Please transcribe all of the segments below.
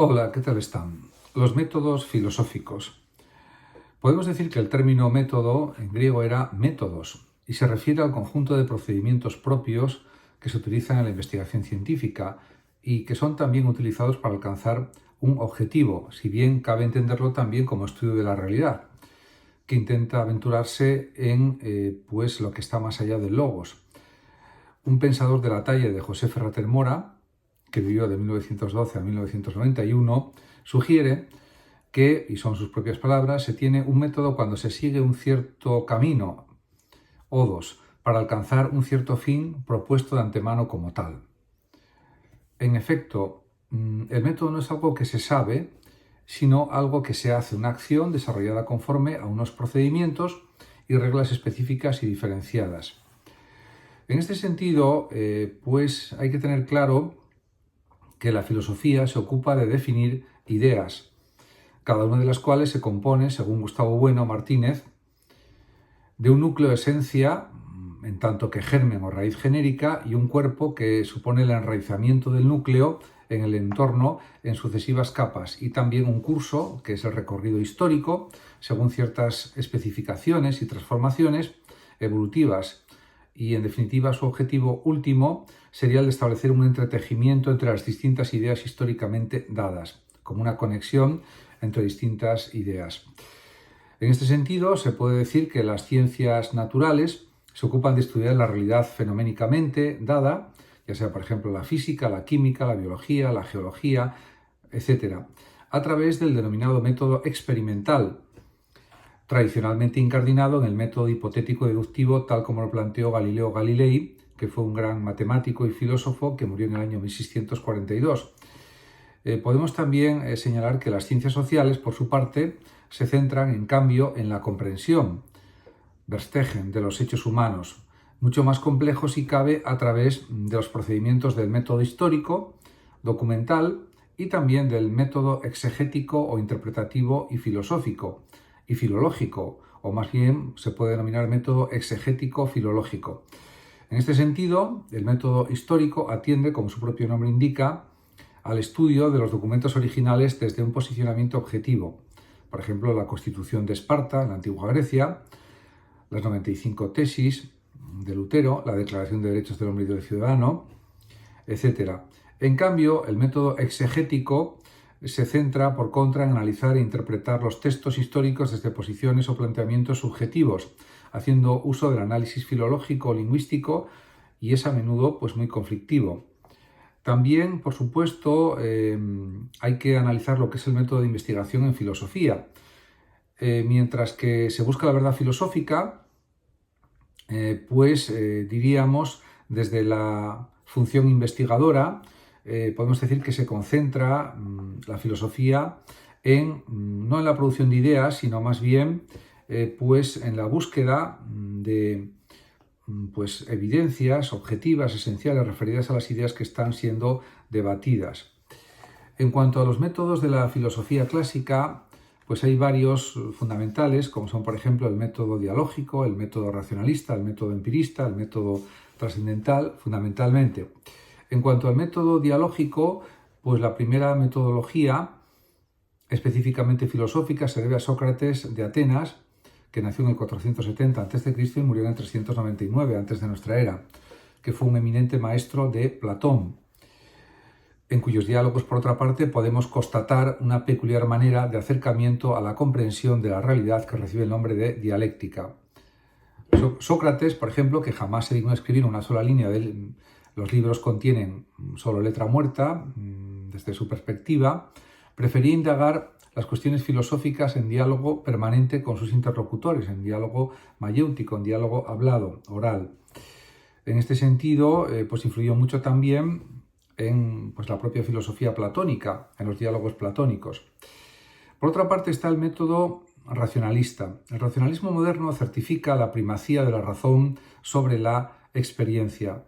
Hola, ¿qué tal están? Los métodos filosóficos. Podemos decir que el término método en griego era métodos y se refiere al conjunto de procedimientos propios que se utilizan en la investigación científica y que son también utilizados para alcanzar un objetivo, si bien cabe entenderlo también como estudio de la realidad, que intenta aventurarse en pues lo que está más allá del logos. Un pensador de la talla de José Ferrater Mora, que vivió de 1912 a 1991, sugiere que, y son sus propias palabras, se tiene un método cuando se sigue un cierto camino, odos, para alcanzar un cierto fin propuesto de antemano como tal. En efecto, el método no es algo que se sabe, sino algo que se hace, una acción desarrollada conforme a unos procedimientos y reglas específicas y diferenciadas. En este sentido, pues hay que tener claro que la filosofía se ocupa de definir ideas, cada una de las cuales se compone, según Gustavo Bueno Martínez, de un núcleo de esencia, en tanto que germen o raíz genérica, y un cuerpo que supone el enraizamiento del núcleo en el entorno en sucesivas capas, y también un curso, que es el recorrido histórico, según ciertas especificaciones y transformaciones evolutivas. Y en definitiva su objetivo último sería el de establecer un entretejimiento entre las distintas ideas históricamente dadas, como una conexión entre distintas ideas. En este sentido, se puede decir que las ciencias naturales se ocupan de estudiar la realidad fenoménicamente dada, ya sea por ejemplo la física, la química, la biología, la geología, etc., a través del denominado método experimental, tradicionalmente incardinado en el método hipotético deductivo tal como lo planteó Galileo Galilei, que fue un gran matemático y filósofo que murió en el año 1642. Podemos también señalar que las ciencias sociales, por su parte, se centran, en cambio, en la comprensión, Verstehen, de los hechos humanos, mucho más complejos si cabe a través de los procedimientos del método histórico, documental y también del método exegético o interpretativo y filosófico y filológico, o más bien se puede denominar método exegético-filológico. En este sentido, el método histórico atiende, como su propio nombre indica, al estudio de los documentos originales desde un posicionamiento objetivo. Por ejemplo, la Constitución de Esparta, en la antigua Grecia, las 95 tesis de Lutero, la Declaración de Derechos del Hombre y del Ciudadano, etc. En cambio, el método exegético se centra, por contra, en analizar e interpretar los textos históricos desde posiciones o planteamientos subjetivos, haciendo uso del análisis filológico o lingüístico, y es a menudo pues, muy conflictivo. También, por supuesto, hay que analizar lo que es el método de investigación en filosofía. Mientras que se busca la verdad filosófica, diríamos, desde la función investigadora, podemos decir que se concentra la filosofía no en la producción de ideas, sino más bien en la búsqueda de evidencias objetivas, esenciales, referidas a las ideas que están siendo debatidas. En cuanto a los métodos de la filosofía clásica, pues hay varios fundamentales, como son, por ejemplo, el método dialógico, el método racionalista, el método empirista, el método trascendental, fundamentalmente. En cuanto al método dialógico, pues la primera metodología, específicamente filosófica, se debe a Sócrates de Atenas, que nació en el 470 a.C. y murió en el 399 a.C., que fue un eminente maestro de Platón, en cuyos diálogos, por otra parte, podemos constatar una peculiar manera de acercamiento a la comprensión de la realidad que recibe el nombre de dialéctica. Sócrates, por ejemplo, que jamás se dignó a escribir una sola línea de los libros contienen solo letra muerta, desde su perspectiva, prefería indagar las cuestiones filosóficas en diálogo permanente con sus interlocutores, en diálogo mayéutico, en diálogo hablado, oral. En este sentido, influyó mucho también en la propia filosofía platónica, en los diálogos platónicos. Por otra parte está el método racionalista. El racionalismo moderno certifica la primacía de la razón sobre la experiencia,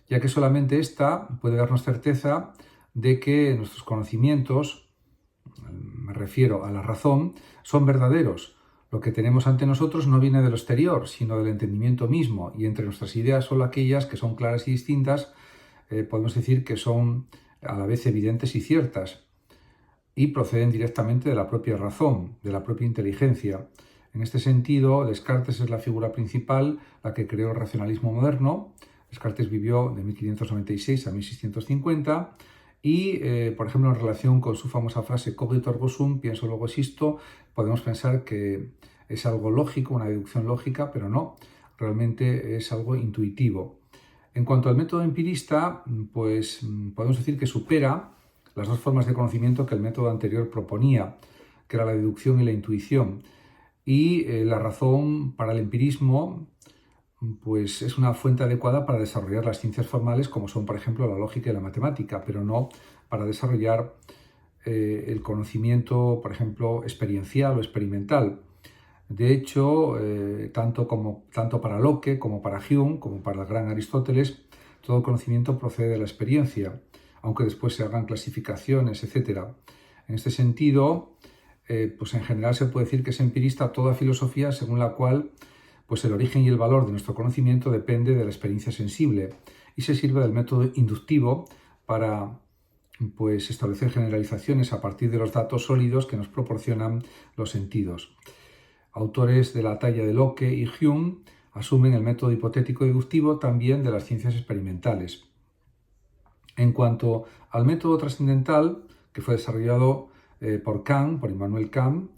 ya que solamente ésta puede darnos certeza de que nuestros conocimientos, me refiero a la razón, son verdaderos. Lo que tenemos ante nosotros no viene de lo exterior, sino del entendimiento mismo, y entre nuestras ideas solo aquellas que son claras y distintas podemos decir que son a la vez evidentes y ciertas. y proceden directamente de la propia razón, de la propia inteligencia. En este sentido, Descartes es la figura principal, la que creó el racionalismo moderno. Descartes vivió de 1596 a 1650 y, por ejemplo, en relación con su famosa frase cogito ergo sum, pienso luego existo, podemos pensar que es algo lógico, una deducción lógica, pero no, realmente es algo intuitivo. En cuanto al método empirista, pues podemos decir que supera las dos formas de conocimiento que el método anterior proponía, que era la deducción y la intuición. Y la razón para el empirismo pues es una fuente adecuada para desarrollar las ciencias formales, como son, por ejemplo, la lógica y la matemática, pero no para desarrollar el conocimiento, por ejemplo, experiencial o experimental. De hecho, tanto para Locke como para Hume, como para el gran Aristóteles, todo conocimiento procede de la experiencia, aunque después se hagan clasificaciones, etc. En este sentido, pues en general se puede decir que es empirista toda filosofía según la cual pues el origen y el valor de nuestro conocimiento depende de la experiencia sensible y se sirve del método inductivo para pues establecer generalizaciones a partir de los datos sólidos que nos proporcionan los sentidos. Autores de la talla de Locke y Hume asumen el método hipotético deductivo también de las ciencias experimentales. En cuanto al método trascendental, que fue desarrollado por Immanuel Kant,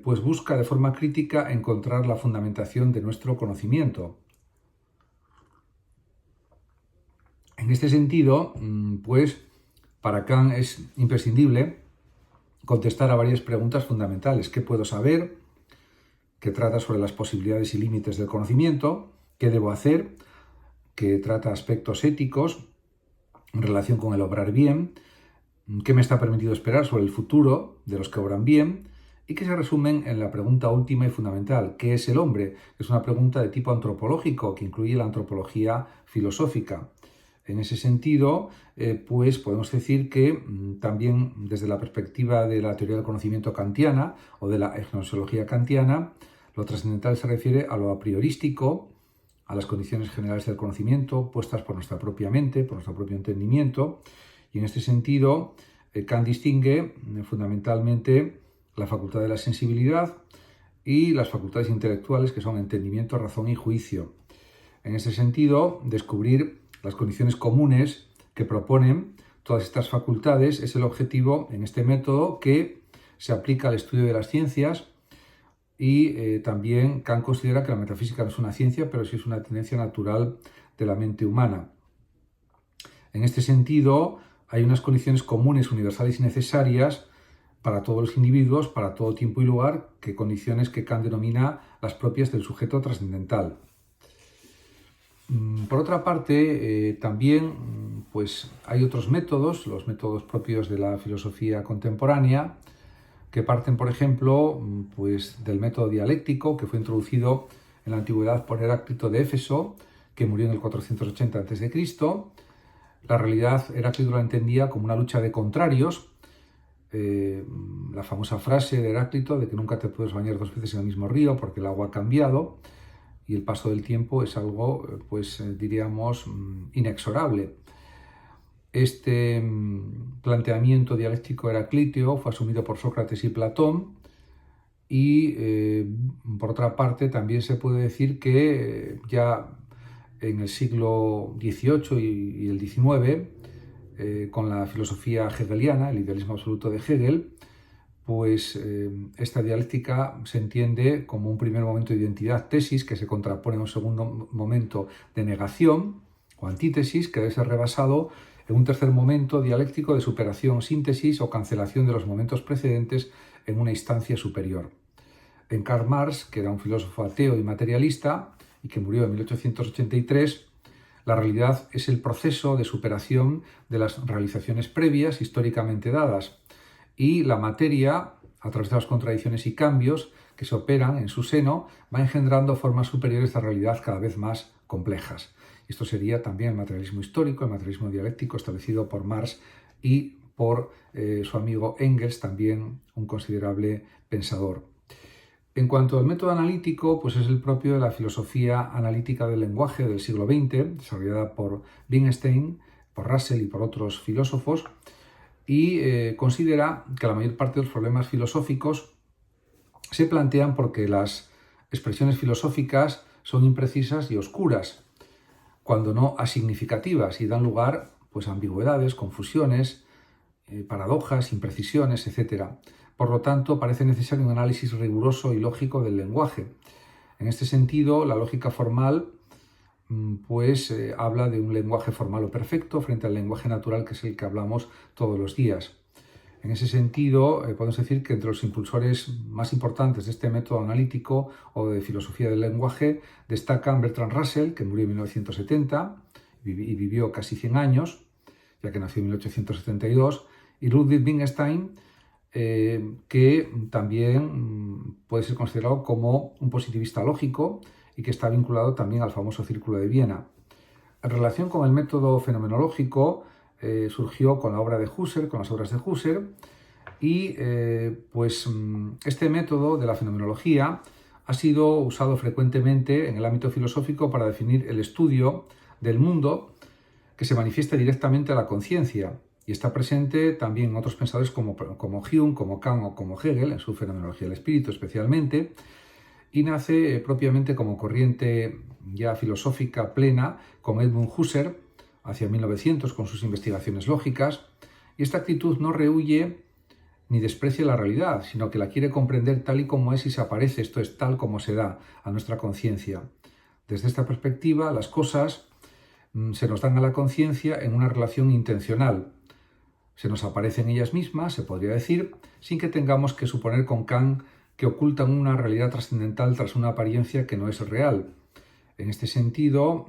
pues busca de forma crítica encontrar la fundamentación de nuestro conocimiento. En este sentido, pues para Kant es imprescindible contestar a varias preguntas fundamentales. ¿Qué puedo saber? Que trata sobre las posibilidades y límites del conocimiento. ¿Qué debo hacer? Que trata aspectos éticos en relación con el obrar bien. ¿Qué me está permitido esperar sobre el futuro de los que obran bien? Y que se resumen en la pregunta última y fundamental, ¿qué es el hombre? Es una pregunta de tipo antropológico que incluye la antropología filosófica. En ese sentido, pues podemos decir que también desde la perspectiva de la teoría del conocimiento kantiana o de la gnoseología kantiana, lo trascendental se refiere a lo a priorístico, a las condiciones generales del conocimiento puestas por nuestra propia mente, por nuestro propio entendimiento. Y en este sentido, Kant distingue fundamentalmente la facultad de la sensibilidad y las facultades intelectuales, que son entendimiento, razón y juicio. En ese sentido, descubrir las condiciones comunes que proponen todas estas facultades es el objetivo en este método que se aplica al estudio de las ciencias y también Kant considera que la metafísica no es una ciencia, pero sí es una tendencia natural de la mente humana. En este sentido, hay unas condiciones comunes, universales y necesarias para todos los individuos, para todo tiempo y lugar, que condiciones que Kant denomina las propias del sujeto trascendental. Por otra parte, también pues, hay otros métodos, los métodos propios de la filosofía contemporánea, que parten, por ejemplo, pues, del método dialéctico, que fue introducido en la antigüedad por Heráclito de Éfeso, que murió en el 480 a.C. La realidad Heráclito la entendía como una lucha de contrarios. La famosa frase de Heráclito de que nunca te puedes bañar dos veces en el mismo río porque el agua ha cambiado y el paso del tiempo es algo, pues diríamos, inexorable. Este planteamiento dialéctico heraclíteo fue asumido por Sócrates y Platón y, por otra parte, también se puede decir que ya en el siglo XVIII y el XIX, con la filosofía hegeliana, el idealismo absoluto de Hegel, pues esta dialéctica se entiende como un primer momento de identidad-tesis que se contrapone a un segundo momento de negación o antítesis que debe ser rebasado en un tercer momento dialéctico de superación, síntesis o cancelación de los momentos precedentes en una instancia superior. En Karl Marx, que era un filósofo ateo y materialista y que murió en 1883, la realidad es el proceso de superación de las realizaciones previas históricamente dadas y la materia, a través de las contradicciones y cambios que se operan en su seno, va engendrando formas superiores de realidad cada vez más complejas. Esto sería también el materialismo histórico, el materialismo dialéctico establecido por Marx y por su amigo Engels, también un considerable pensador. En cuanto al método analítico, pues es el propio de la filosofía analítica del lenguaje del siglo XX, desarrollada por Wittgenstein, por Russell y por otros filósofos, y considera que la mayor parte de los problemas filosóficos se plantean porque las expresiones filosóficas son imprecisas y oscuras, cuando no asignificativas, y dan lugar pues, a ambigüedades, confusiones, paradojas, imprecisiones, etc. Por lo tanto, parece necesario un análisis riguroso y lógico del lenguaje. En este sentido, la lógica formal habla de un lenguaje formal o perfecto frente al lenguaje natural, que es el que hablamos todos los días. En ese sentido, podemos decir que entre los impulsores más importantes de este método analítico o de filosofía del lenguaje destacan Bertrand Russell, que murió en 1970 y vivió casi 100 años, ya que nació en 1872, y Ludwig Wittgenstein, que también puede ser considerado como un positivista lógico y que está vinculado también al famoso Círculo de Viena. En relación con el método fenomenológico, surgió con la obra de Husserl, con las obras de Husserl, y este método de la fenomenología ha sido usado frecuentemente en el ámbito filosófico para definir el estudio del mundo que se manifiesta directamente a la conciencia, y está presente también en otros pensadores como Hume, como Kant o como Hegel, en su fenomenología del espíritu especialmente, y nace propiamente como corriente ya filosófica plena con Edmund Husserl hacia 1900 con sus investigaciones lógicas, y esta actitud no rehúye ni desprecia la realidad, sino que la quiere comprender tal y como es y se aparece, esto es, tal como se da a nuestra conciencia. Desde esta perspectiva, las cosas se nos dan a la conciencia en una relación intencional. Se nos aparecen ellas mismas, se podría decir, sin que tengamos que suponer con Kant que ocultan una realidad trascendental tras una apariencia que no es real. En este sentido,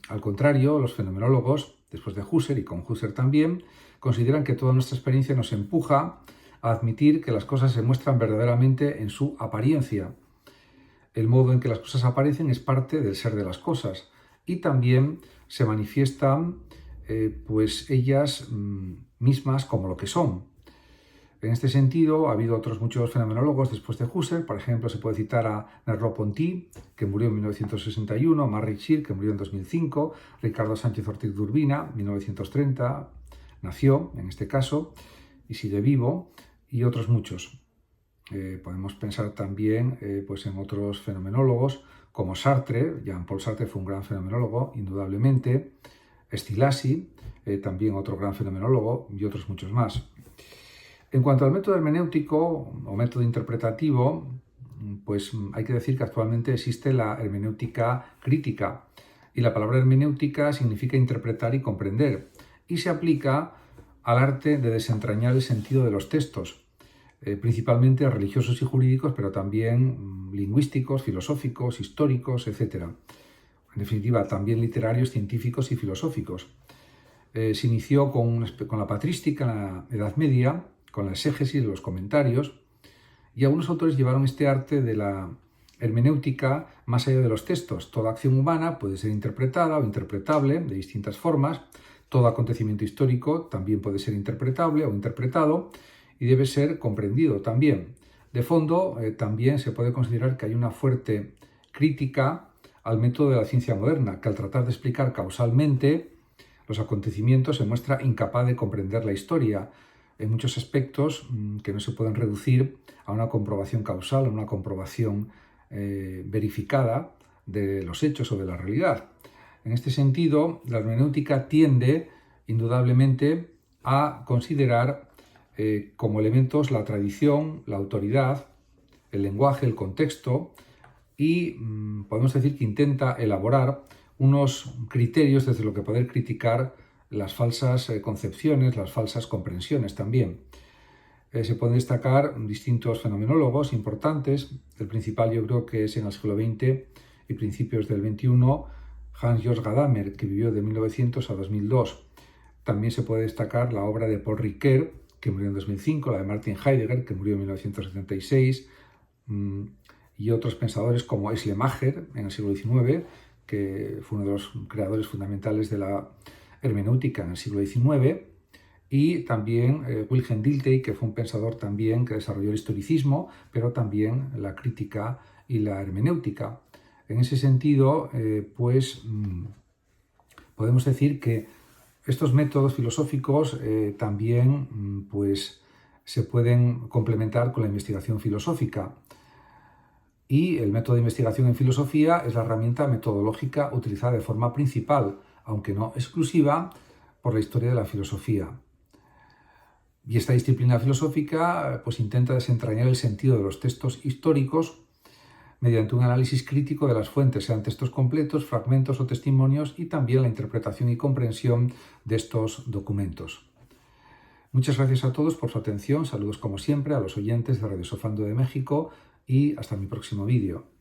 al contrario, los fenomenólogos, después de Husserl y con Husserl también, consideran que toda nuestra experiencia nos empuja a admitir que las cosas se muestran verdaderamente en su apariencia. El modo en que las cosas aparecen es parte del ser de las cosas, y también se manifiestan ellas mismas como lo que son. En este sentido, ha habido otros muchos fenomenólogos después de Husserl. Por ejemplo, se puede citar a Merleau-Ponty, que murió en 1961, Marie Scheer, que murió en 2005, Ricardo Sánchez Ortiz de Urbina, 1930, nació en este caso, y sigue vivo, y otros muchos. Podemos pensar también en otros fenomenólogos como Sartre. Jean-Paul Sartre fue un gran fenomenólogo, indudablemente, Szilassi, también otro gran fenomenólogo, y otros muchos más. En cuanto al método hermenéutico o método interpretativo, pues hay que decir que actualmente existe la hermenéutica crítica, y la palabra hermenéutica significa interpretar y comprender, y se aplica al arte de desentrañar el sentido de los textos, principalmente religiosos y jurídicos, pero también lingüísticos, filosóficos, históricos, etc. En definitiva, también literarios, científicos y filosóficos. Se inició con la patrística en la Edad Media, con la exégesis, los comentarios, y algunos autores llevaron este arte de la hermenéutica más allá de los textos. Toda acción humana puede ser interpretada o interpretable de distintas formas, todo acontecimiento histórico también puede ser interpretable o interpretado, y debe ser comprendido también. De fondo, también se puede considerar que hay una fuerte crítica al método de la ciencia moderna, que al tratar de explicar causalmente los acontecimientos se muestra incapaz de comprender la historia en muchos aspectos que no se pueden reducir a una comprobación causal, a una comprobación verificada de los hechos o de la realidad. En este sentido, la hermenéutica tiende indudablemente a considerar como elementos la tradición, la autoridad, el lenguaje, el contexto, y podemos decir que intenta elaborar unos criterios desde los que poder criticar las falsas concepciones, las falsas comprensiones también. Se pueden destacar distintos fenomenólogos importantes. El principal yo creo que es en el siglo XX y principios del XXI, Hans-Georg Gadamer, que vivió de 1900 a 2002. También se puede destacar la obra de Paul Ricoeur, que murió en 2005, la de Martin Heidegger, que murió en 1976, y otros pensadores como Schleiermacher en el siglo XIX, que fue uno de los creadores fundamentales de la hermenéutica en el siglo XIX, y también Wilhelm Dilthey, que fue un pensador también que desarrolló el historicismo, pero también la crítica y la hermenéutica. En ese sentido, podemos decir que Estos métodos filosóficos también pues, se pueden complementar con la investigación filosófica. Y el método de investigación en filosofía es la herramienta metodológica utilizada de forma principal, aunque no exclusiva, por la historia de la filosofía. Y esta disciplina filosófica pues, intenta desentrañar el sentido de los textos históricos mediante un análisis crítico de las fuentes, sean textos completos, fragmentos o testimonios, y también la interpretación y comprensión de estos documentos. Muchas gracias a todos por su atención, saludos como siempre a los oyentes de Radio Sofando de México y hasta mi próximo vídeo.